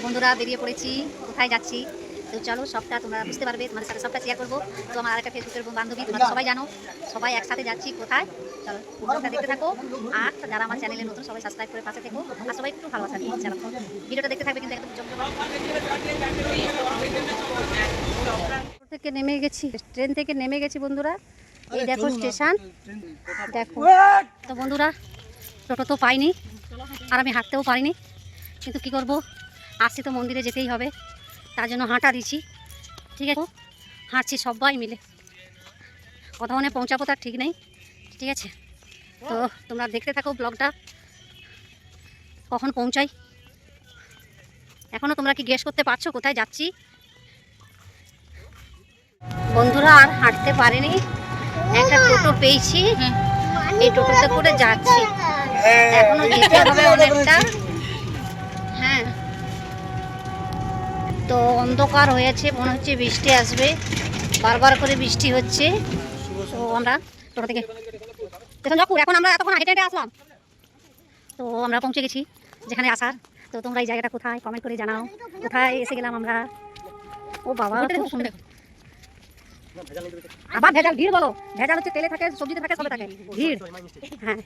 বন্ধুরা বেরিয়ে পড়েছি, কোথায় যাচ্ছি তো চলো সবটা তোমরা বুঝতে পারবে, তোমাদের সাথে সবটা শেয়ার করবো। তো আমার আরেকটা ফেসবুকের বান্ধবী, তোমরা সবাই জানো, সবাই একসাথে যাচ্ছি কোথায়, চলো ভিডিওটা দেখতে থাকো। আর যারা আমার চ্যানেলে নতুন সবাই সাবস্ক্রাইব করে পাশে থেকো, আর সবাই একটু ভালোবাসা দিও। চলো ভিডিওটা দেখতে থাকবে কিন্তু একদম থেকে নেমে গেছি, ট্রেন থেকে নেমে গেছি বন্ধুরা। এই দেখো স্টেশন, দেখো তো বন্ধুরা, টোটো তো পাইনি আর আমি হাঁটতেও পারিনি, কিন্তু কি করব, আসছি তো মন্দিরে যেতেই হবে, তার জন্য হাঁটা দিচ্ছি। ঠিক আছে, হাঁটছি সবাই মিলে, কতক্ষণে পৌঁছাবো তার ঠিক নেই। ঠিক আছে, তো তোমরা দেখতে থাকো ব্লগটা, কখন পৌঁছাই। এখনও তোমরা কি গেস করতে পারছো কোথায় যাচ্ছি? বন্ধুরা আর হাঁটতে পারিনি, একটা টোটো পেয়েছি, এই টোটোতে করে যাচ্ছি। এখনো যেতে হবে অনেকটা। হ্যাঁ, তো অন্ধকার হয়েছে, মনে হচ্ছে বৃষ্টি আসবে, বারবার করে বৃষ্টি হচ্ছে। তো আমরা টোটো থেকে এখন আমরা এতক্ষণ হেঁটে হেঁটে আসলাম, তো আমরা পৌঁছে গেছি যেখানে আসার। তো তোমরা এই জায়গাটা কোথায় কমেন্ট করে জানাও, কোথায় এসে গেলাম আমরা। ও বাবা খুব সুন্দর, আবার ভেজাল, ভিড় বলো, ভেজাল হচ্ছে তেলে থাকে, সবজিতে থাকে, সবে থাকে ভিড়। হ্যাঁ,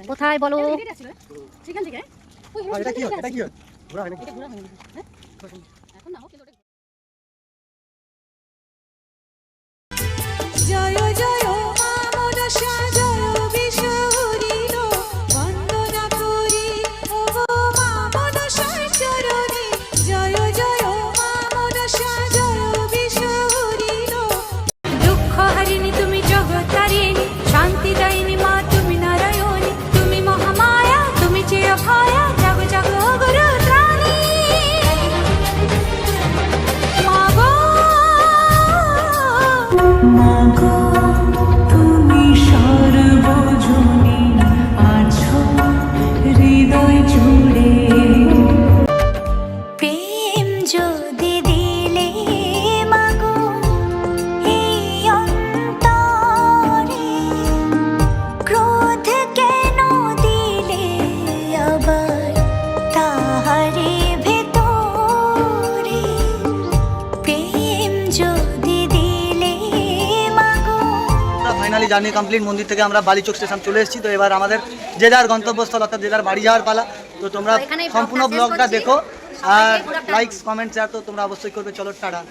কোথায় বলো? জয় জয় মা মনসা জয় বিশ্বহরিণ বন্দনা করি ও মা মনসার চরণে। জয় জয় মা মনসা জয় বিশ্বহরিণ। দুঃখ হারিণী তুমি জগত্তারিণী, শান্তি দায়িনী মা তুমি নারায়ণী, তুমি মহামায়া তুমি চেয় ভয়া, জাগ জাগ গুরু ত্রাণী। মাগো তুমি সর্বজনী আছো হৃদয় জুড়ে। প্রেম যদি দিলে মাগো এই অন্তরে, ক্রোধ কেন দিলে আবার তাহারে ভেতরে। প্রেম যদি দিলে মাগো। ফাইনালি জার্নি কমপ্লিট, মন্দির থেকে আমরা বালিচক স্টেশন চলে এসেছি। তো এবার আমাদের যে যার গন্তব্যস্থল অর্থাৎ যে যার বাড়ি যাওয়ার পালা। তো তোমরা এখানেই সম্পূর্ণ ব্লগটা শেষ ব্লগটা করছি। দেখো, সবাইকে আর good afternoon। Likes comment share তো তোমরা অবশ্যই করবে। চলো টাটা।